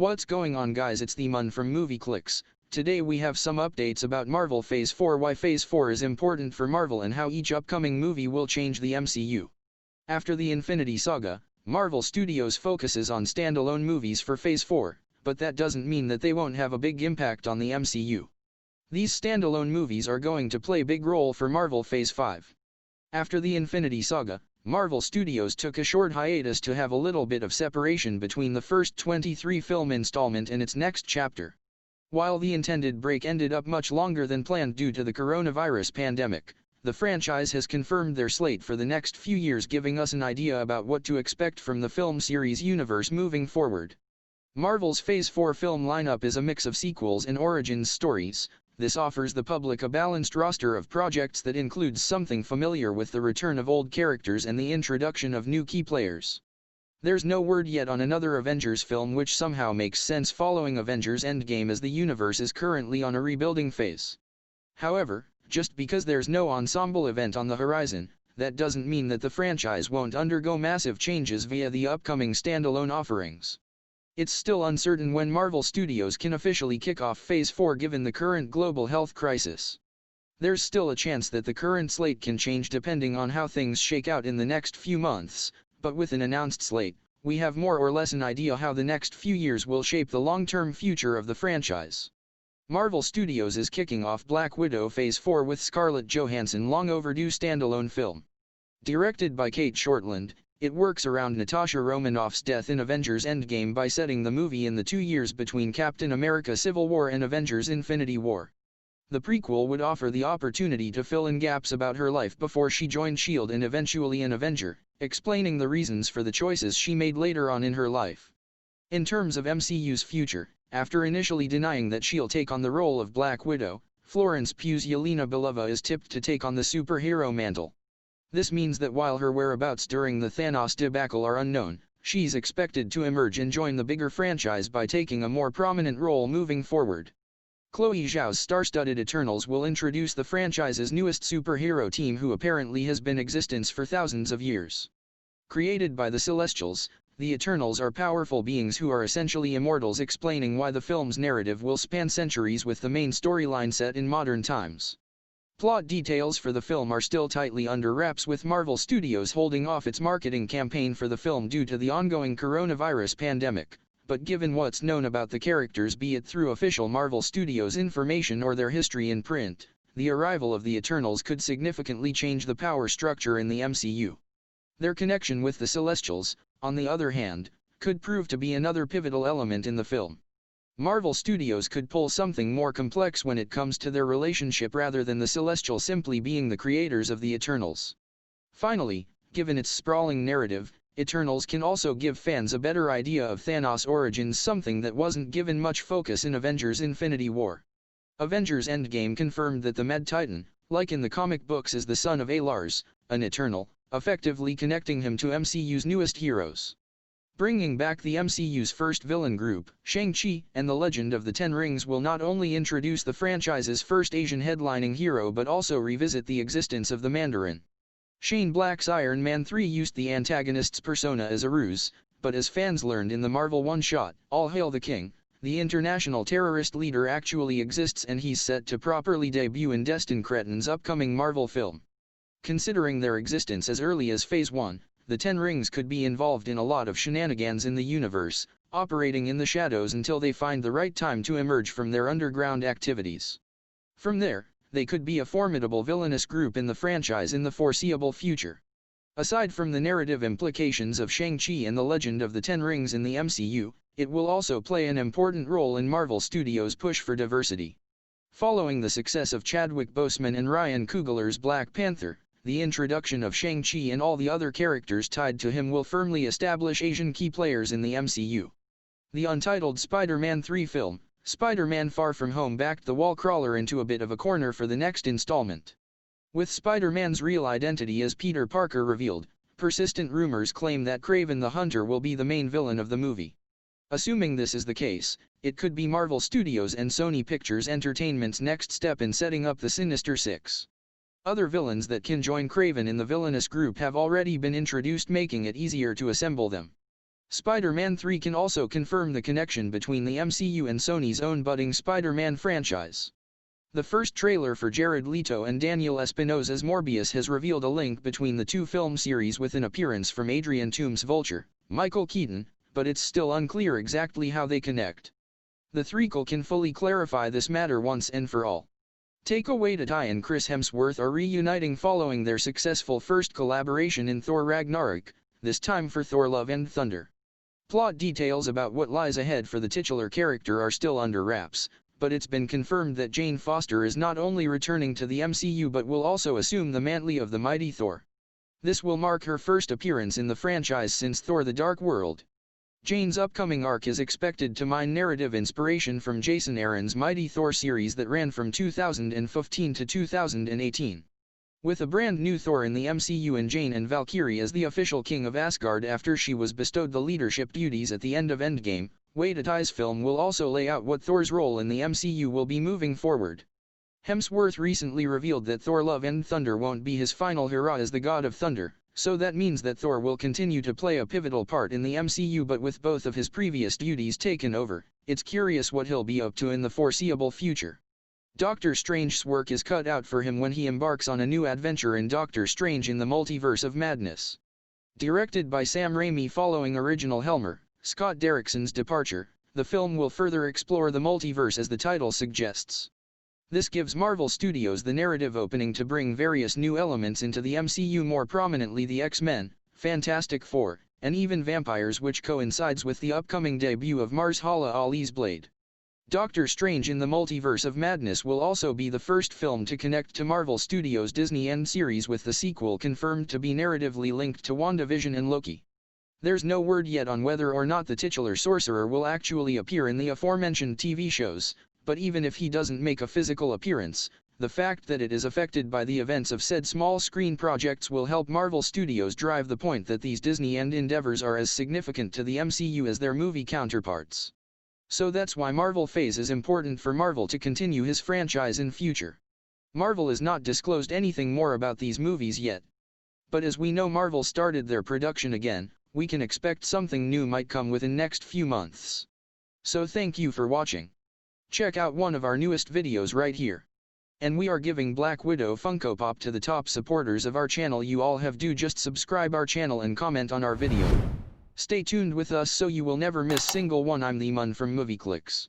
What's going on, guys? It's the Mun from Movie Clicks. Today we have some updates about Marvel Phase 4, why Phase 4 is important for Marvel, and how each upcoming movie will change the MCU. After the Infinity Saga, Marvel Studios focuses on standalone movies for Phase 4, but that doesn't mean that they won't have a big impact on the MCU. These standalone movies are going to play a big role for Marvel Phase 5. After the Infinity Saga, Marvel Studios took a short hiatus to have a little bit of separation between the first 23-film installment and its next chapter. While the intended break ended up much longer than planned due to the coronavirus pandemic, the franchise has confirmed their slate for the next few years, giving us an idea about what to expect from the film series universe moving forward. Marvel's Phase 4 film lineup is a mix of sequels and origins stories. This offers the public a balanced roster of projects that includes something familiar with the return of old characters and the introduction of new key players. There's no word yet on another Avengers film, which somehow makes sense following Avengers Endgame, as the universe is currently on a rebuilding phase. However, just because there's no ensemble event on the horizon, that doesn't mean that the franchise won't undergo massive changes via the upcoming standalone offerings. It's still uncertain when Marvel Studios can officially kick off Phase 4 given the current global health crisis. There's still a chance that the current slate can change depending on how things shake out in the next few months, but with an announced slate, we have more or less an idea how the next few years will shape the long-term future of the franchise. Marvel Studios is kicking off Black Widow Phase 4 with Scarlett Johansson's long overdue standalone film. Directed by Kate Shortland, it works around Natasha Romanoff's death in Avengers Endgame by setting the movie in the 2 years between Captain America Civil War and Avengers Infinity War. The prequel would offer the opportunity to fill in gaps about her life before she joined S.H.I.E.L.D. and eventually an Avenger, explaining the reasons for the choices she made later on in her life. In terms of MCU's future, after initially denying that she'll take on the role of Black Widow, Florence Pugh's Yelena Belova is tipped to take on the superhero mantle. This means that while her whereabouts during the Thanos debacle are unknown, she's expected to emerge and join the bigger franchise by taking a more prominent role moving forward. Chloe Zhao's star-studded Eternals will introduce the franchise's newest superhero team, who apparently has been in existence for thousands of years. Created by the Celestials, the Eternals are powerful beings who are essentially immortals, explaining why the film's narrative will span centuries with the main storyline set in modern times. Plot details for the film are still tightly under wraps, with Marvel Studios holding off its marketing campaign for the film due to the ongoing coronavirus pandemic, but given what's known about the characters, be it through official Marvel Studios information or their history in print, the arrival of the Eternals could significantly change the power structure in the MCU. Their connection with the Celestials, on the other hand, could prove to be another pivotal element in the film. Marvel Studios could pull something more complex when it comes to their relationship, rather than the Celestials simply being the creators of the Eternals. Finally, given its sprawling narrative, Eternals can also give fans a better idea of Thanos' origins, something that wasn't given much focus in Avengers Infinity War. Avengers Endgame confirmed that the Mad Titan, like in the comic books, is the son of Lars, an Eternal, effectively connecting him to MCU's newest heroes. Bringing back the MCU's first villain group, Shang-Chi and the Legend of the Ten Rings will not only introduce the franchise's first Asian headlining hero but also revisit the existence of the Mandarin. Shane Black's Iron Man 3 used the antagonist's persona as a ruse, but as fans learned in the Marvel one-shot, All Hail the King, the international terrorist leader actually exists, and he's set to properly debut in Destin Cretton's upcoming Marvel film. Considering their existence as early as Phase 1, the Ten Rings could be involved in a lot of shenanigans in the universe, operating in the shadows until they find the right time to emerge from their underground activities. From there, they could be a formidable villainous group in the franchise in the foreseeable future. Aside from the narrative implications of Shang-Chi and the Legend of the Ten Rings in the MCU, it will also play an important role in Marvel Studios' push for diversity. Following the success of Chadwick Boseman and Ryan Coogler's Black Panther, the introduction of Shang-Chi and all the other characters tied to him will firmly establish Asian key players in the MCU. The untitled Spider-Man 3 film, Spider-Man Far From Home, backed the wall crawler into a bit of a corner for the next installment. With Spider-Man's real identity as Peter Parker revealed, persistent rumors claim that Kraven the Hunter will be the main villain of the movie. Assuming this is the case, it could be Marvel Studios and Sony Pictures Entertainment's next step in setting up the Sinister Six. Other villains that can join Kraven in the villainous group have already been introduced, making it easier to assemble them. Spider-Man 3 can also confirm the connection between the MCU and Sony's own budding Spider-Man franchise. The first trailer for Jared Leto and Daniel Espinosa's Morbius has revealed a link between the two film series with an appearance from Adrian Toomes' Vulture, Michael Keaton, but it's still unclear exactly how they connect. The threequel can fully clarify this matter once and for all. Taika Waititi and Chris Hemsworth are reuniting following their successful first collaboration in Thor Ragnarok, this time for Thor Love and Thunder. Plot details about what lies ahead for the titular character are still under wraps, but it's been confirmed that Jane Foster is not only returning to the MCU but will also assume the mantle of the mighty Thor. This will mark her first appearance in the franchise since Thor: The Dark World. Jane's upcoming arc is expected to mine narrative inspiration from Jason Aaron's Mighty Thor series that ran from 2015 to 2018. With a brand new Thor in the MCU and Jane and Valkyrie as the official king of Asgard after she was bestowed the leadership duties at the end of Endgame, Waititi's film will also lay out what Thor's role in the MCU will be moving forward. Hemsworth recently revealed that Thor: Love and Thunder won't be his final hurrah as the God of Thunder, so that means that Thor will continue to play a pivotal part in the MCU, but with both of his previous duties taken over. It's curious what he'll be up to in the foreseeable future. Doctor Strange's work is cut out for him when he embarks on a new adventure in Doctor Strange in the Multiverse of Madness. Directed by Sam Raimi following original Helmer, Scott Derrickson's departure, the film will further explore the multiverse as the title suggests. This gives Marvel Studios the narrative opening to bring various new elements into the MCU, more prominently the X-Men, Fantastic Four, and even vampires, which coincides with the upcoming debut of Mahershala Ali's Blade. Doctor Strange in the Multiverse of Madness will also be the first film to connect to Marvel Studios' Disney End series, with the sequel confirmed to be narratively linked to WandaVision and Loki. There's no word yet on whether or not the titular sorcerer will actually appear in the aforementioned TV shows, but even if he doesn't make a physical appearance, the fact that it is affected by the events of said small screen projects will help Marvel Studios drive the point that these Disney End endeavors are as significant to the MCU as their movie counterparts. So that's why Marvel Phase is important for Marvel to continue his franchise in future. Marvel has not disclosed anything more about these movies yet. But as we know, Marvel started their production again, we can expect something new might come within next few months. So thank you for watching. Check out one of our newest videos right here. And we are giving Black Widow Funko Pop to the top supporters of our channel. You all have to just subscribe our channel and comment on our video. Stay tuned with us so you will never miss single one. I'm the Mun from Movie Clicks.